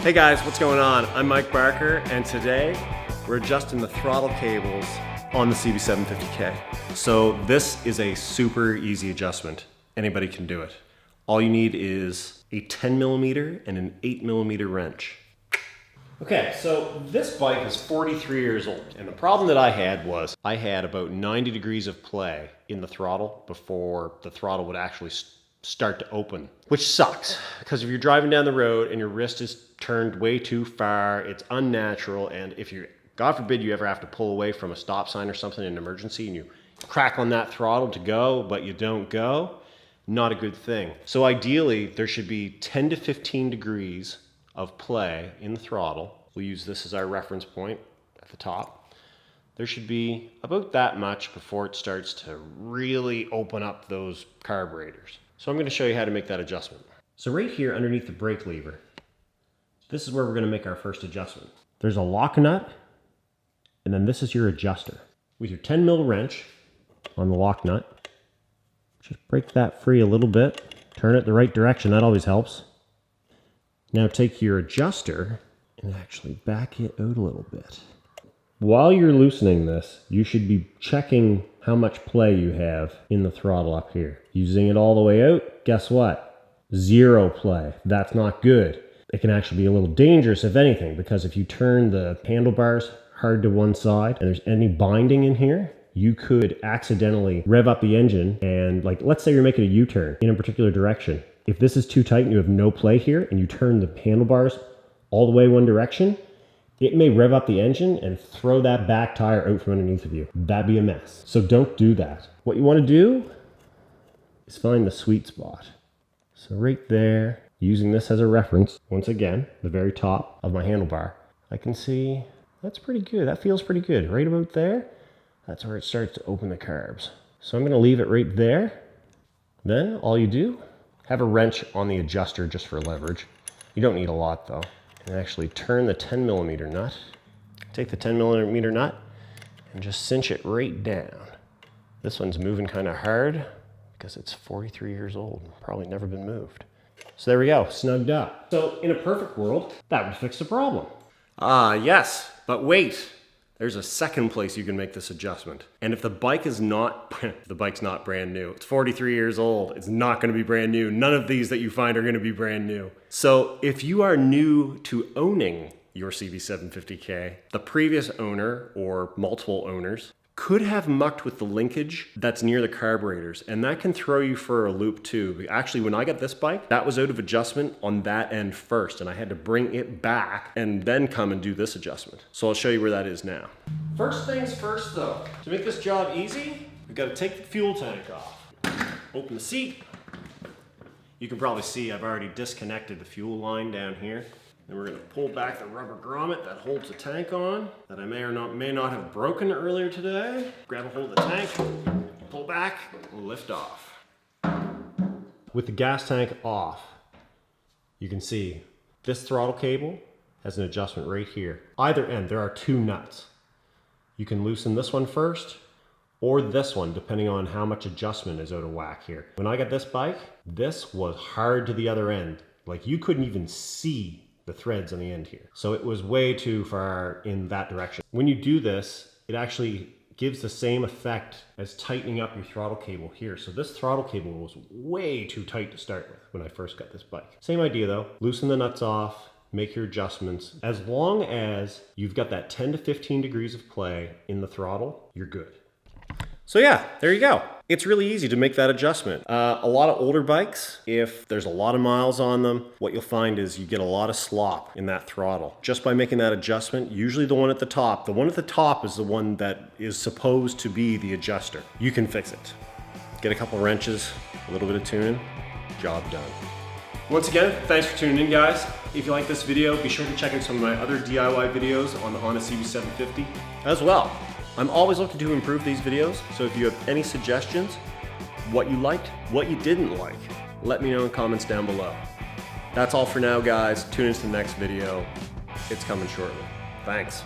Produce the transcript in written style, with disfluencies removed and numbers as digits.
Hey guys, what's going on? I'm Mike Barker, and today we're adjusting the throttle cables on the CB750K. So this is a super easy adjustment. Anybody can do it. All you need is a 10mm and an 8mm wrench. Okay, so this bike is 43 years old, and the problem that I had was I had about 90 degrees of play in the throttle before the throttle would actually start to open, which sucks because if you're driving down the road and your wrist is turned way too far, it's unnatural, and if you, God forbid, you ever have to pull away from a stop sign or something in an emergency and you crack on that throttle to go, but you don't go, not a good thing. So ideally, there should be 10 to 15 degrees of play in the throttle. We'll use this as our reference point at the top. There should be about that much before it starts to really open up those carburetors. So I'm going to show you how to make that adjustment. So right here underneath the brake lever, this is where we're going to make our first adjustment. There's a lock nut, and then this is your adjuster. With your 10mm wrench on the lock nut, just break that free a little bit, turn it the right direction, that always helps. Now take your adjuster and actually back it out a little bit. While you're loosening this, you should be checking how much play you have in the throttle up here. Using it all the way out, guess what? Zero play. That's not good. It can actually be a little dangerous, if anything, because if you turn the handlebars hard to one side and there's any binding in here, you could accidentally rev up the engine and, like, let's say you're making a U-turn in a particular direction. If this is too tight and you have no play here and you turn the handlebars all the way one direction, it may rev up the engine and throw that back tire out from underneath of you. That'd be a mess. So don't do that. What you want to do is find the sweet spot. So right there, using this as a reference, once again, the very top of my handlebar, I can see that's pretty good. That feels pretty good. Right about there, that's where it starts to open the carbs. So I'm going to leave it right there. Then all you do, have a wrench on the adjuster just for leverage. You don't need a lot though. And actually turn the 10mm nut. Take the 10mm nut and just cinch it right down. This one's moving kind of hard because it's 43 years old, probably never been moved. So there we go, snugged up. So in a perfect world, that would fix the problem. Yes, but wait. There's a second place you can make this adjustment. And if the bike is not, the bike's not brand new. It's 43 years old. It's not gonna be brand new. None of these that you find are gonna be brand new. So if you are new to owning your CB750K, the previous owner or multiple owners could have mucked with the linkage that's near the carburetors, and that can throw you for a loop too. Actually, when I got this bike, that was out of adjustment on that end first, and I had to bring it back and then come and do this adjustment. So I'll show you where that is now. First things first though, to make this job easy, we've got to take the fuel tank off. Open the seat. You can probably see I've already disconnected the fuel line down here. Then we're going to pull back the rubber grommet that holds the tank on, that I may not have broken earlier today. Grab a hold of the tank, pull back, and lift off. With the gas tank off, you can see this throttle cable has an adjustment right here. Either end, there are two nuts. You can loosen this one first, or this one, depending on how much adjustment is out of whack here. When I got this bike, this was hard to the other end. Like, you couldn't even see the threads on the end here. So it was way too far in that direction. When you do this, it actually gives the same effect as tightening up your throttle cable here. So this throttle cable was way too tight to start with when I first got this bike. Same idea though, loosen the nuts off, make your adjustments. As long as you've got that 10 to 15 degrees of play in the throttle, you're good. So yeah, there you go. It's really easy to make that adjustment. A lot of older bikes, if there's a lot of miles on them, what you'll find is you get a lot of slop in that throttle. Just by making that adjustment, usually the one at the top is the one that is supposed to be the adjuster. You can fix it. Get a couple wrenches, a little bit of tuning, job done. Once again, thanks for tuning in, guys. If you like this video, be sure to check out some of my other DIY videos on the Honda CB750 as well. I'm always looking to improve these videos, so if you have any suggestions, what you liked, what you didn't like, let me know in comments down below. That's all for now, guys. Tune into the next video. It's coming shortly. Thanks.